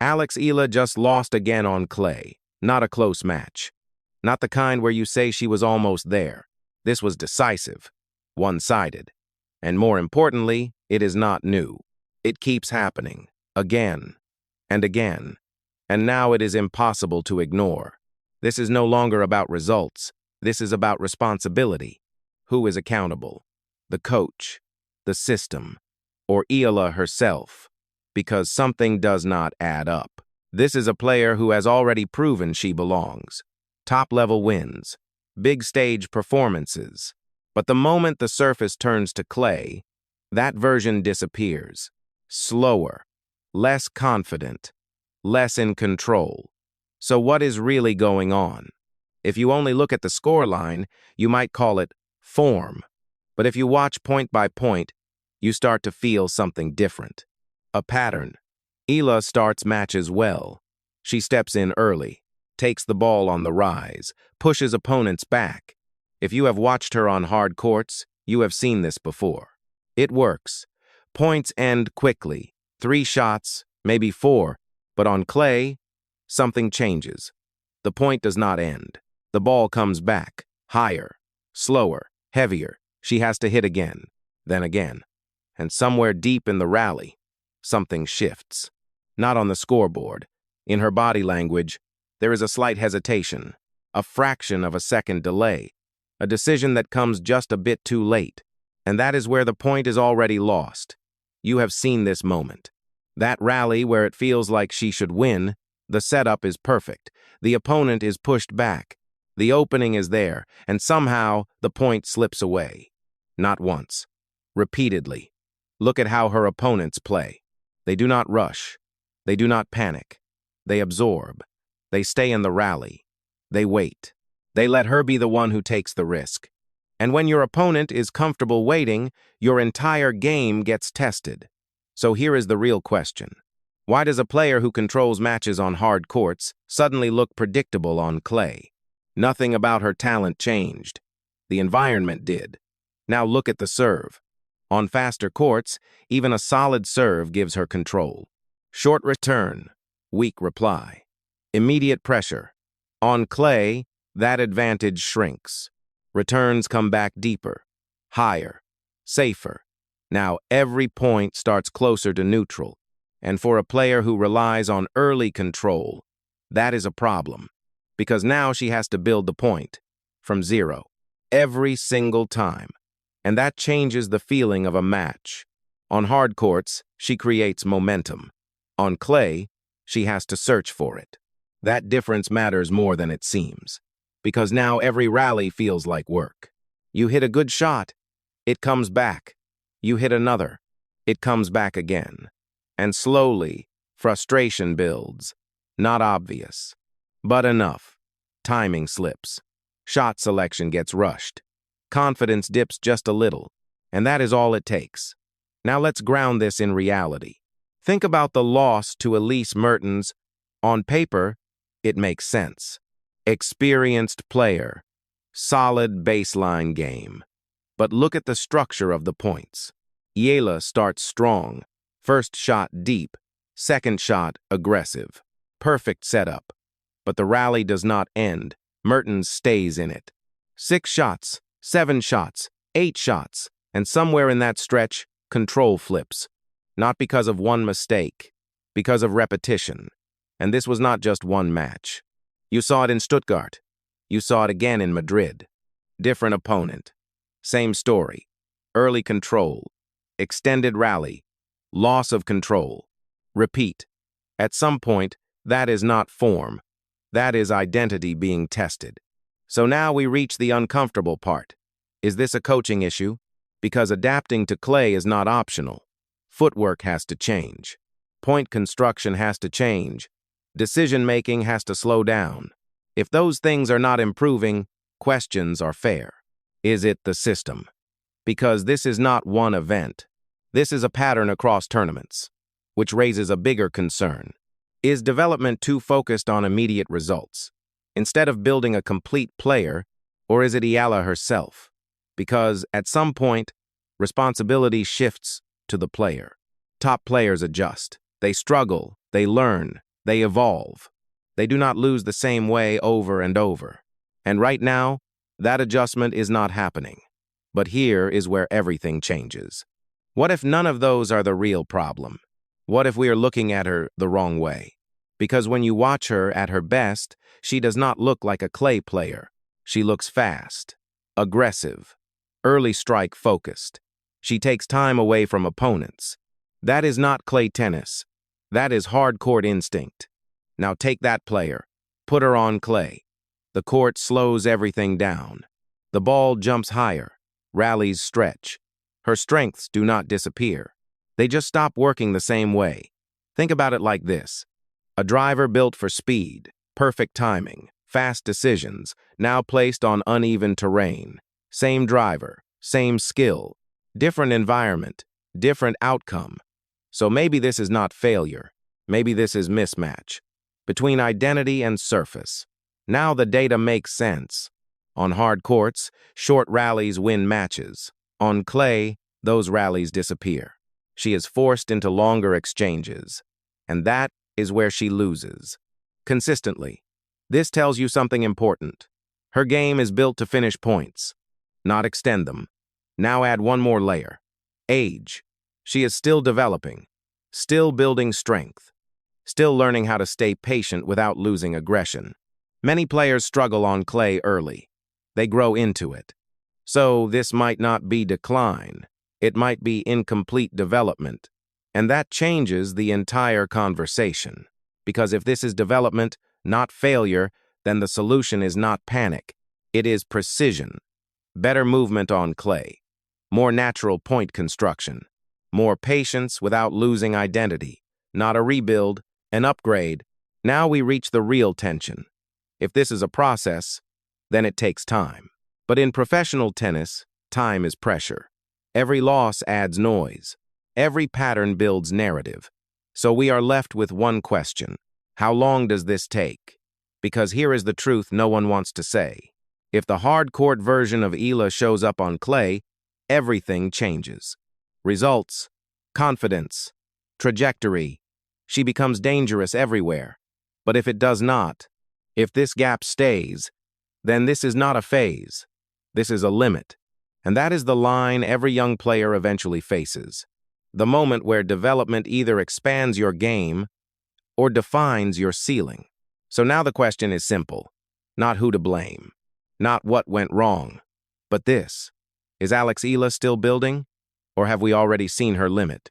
Eala just lost again on clay. Not a close match. Not the kind where you say she was almost there. This was decisive, one-sided. And more importantly, it is not new. It keeps happening, again and again. And now it is impossible to ignore. This is no longer about results. This is about responsibility. Who is accountable? The coach, the system, or Eala herself? Because something does not add up. This is a player who has already proven she belongs. Top-level wins, big stage performances. But the moment the surface turns to clay, that version disappears. Slower, less confident, less in control. So what is really going on? If you only look at the scoreline, you might call it form. But if you watch point by point, you start to feel something different. A pattern. Eala starts matches well. She steps in early, takes the ball on the rise, pushes opponents back. If you have watched her on hard courts, you have seen this before. It works. Points end quickly. 3 shots, maybe 4. But on clay, something changes. The point does not end. The ball comes back, higher, slower, heavier. She has to hit again, then again. And somewhere deep in the rally, something shifts. Not on the scoreboard. In her body language, there is a slight hesitation, a fraction of a second delay, a decision that comes just a bit too late. And that is where the point is already lost. You have seen this moment. That rally where it feels like she should win, the setup is perfect. The opponent is pushed back. The opening is there, and somehow the point slips away. Not once. Repeatedly. Look at how her opponents play. They do not rush. They do not panic. They absorb. They stay in the rally. They wait. They let her be the one who takes the risk. And when your opponent is comfortable waiting, your entire game gets tested. So here is the real question. Why does a player who controls matches on hard courts suddenly look predictable on clay? Nothing about her talent changed. The environment did. Now look at the serve. On faster courts, even a solid serve gives her control. Short return, weak reply. Immediate pressure. On clay, that advantage shrinks. Returns come back deeper, higher, safer. Now every point starts closer to neutral. And for a player who relies on early control, that is a problem. Because now she has to build the point from zero, every single time. And that changes the feeling of a match. On hard courts, she creates momentum. On clay, she has to search for it. That difference matters more than it seems. Because now every rally feels like work. You hit a good shot, it comes back. You hit another, it comes back again. And slowly, frustration builds. Not obvious, but enough. Timing slips. Shot selection gets rushed. Confidence dips just a little, and that is all it takes. Now let's ground this in reality. Think about the loss to Elise Mertens. On paper, it makes sense. Experienced player, solid baseline game. But look at the structure of the points. Eala starts strong. First shot deep, second shot aggressive. Perfect setup. But the rally does not end. Mertens stays in it. 6 shots, 7 shots, 8 shots, and somewhere in that stretch, control flips. Not because of one mistake, because of repetition. And this was not just one match. You saw it in Stuttgart. You saw it again in Madrid. Different opponent. Same story. Early control. Extended rally. Loss of control. Repeat. At some point, that is not form. That is identity being tested. So now we reach the uncomfortable part. Is this a coaching issue? Because adapting to clay is not optional. Footwork has to change. Point construction has to change. Decision-making has to slow down. If those things are not improving, questions are fair. Is it the system? Because this is not one event. This is a pattern across tournaments, which raises a bigger concern. Is development too focused on immediate results, instead of building a complete player, or is it Eala herself? Because at some point, responsibility shifts to the player. Top players adjust. They struggle. They learn. They evolve. They do not lose the same way over and over. And right now, that adjustment is not happening. But here is where everything changes. What if none of those are the real problem? What if we are looking at her the wrong way? Because when you watch her at her best, she does not look like a clay player. She looks fast, aggressive, early strike focused. She takes time away from opponents. That is not clay tennis. That is hard court instinct. Now take that player, put her on clay. The court slows everything down. The ball jumps higher, rallies stretch. Her strengths do not disappear. They just stop working the same way. Think about it like this. A driver built for speed, perfect timing, fast decisions, now placed on uneven terrain. Same driver, same skill, different environment, different outcome. So maybe this is not failure. Maybe this is mismatch between identity and surface. Now the data makes sense. On hard courts, short rallies win matches. On clay, those rallies disappear. She is forced into longer exchanges. And that is where she loses. Consistently. This tells you something important. Her game is built to finish points, not extend them. Now add one more layer. Age. She is still developing, still building strength, still learning how to stay patient without losing aggression. Many players struggle on clay early. They grow into it. So this might not be decline. It might be incomplete development. And that changes the entire conversation. Because if this is development, not failure, then the solution is not panic. It is precision. Better movement on clay. More natural point construction. More patience without losing identity. Not a rebuild, an upgrade. Now we reach the real tension. If this is a process, then it takes time. But in professional tennis, time is pressure. Every loss adds noise. Every pattern builds narrative. So we are left with one question. How long does this take? Because here is the truth no one wants to say. If the hard court version of Eala shows up on clay, everything changes. Results, confidence, trajectory. She becomes dangerous everywhere. But if it does not, if this gap stays, then this is not a phase. This is a limit. And that is the line every young player eventually faces. The moment where development either expands your game or defines your ceiling. So now the question is simple. Not who to blame. Not what went wrong. But this. Is Alex Eala still building? Or have we already seen her limit?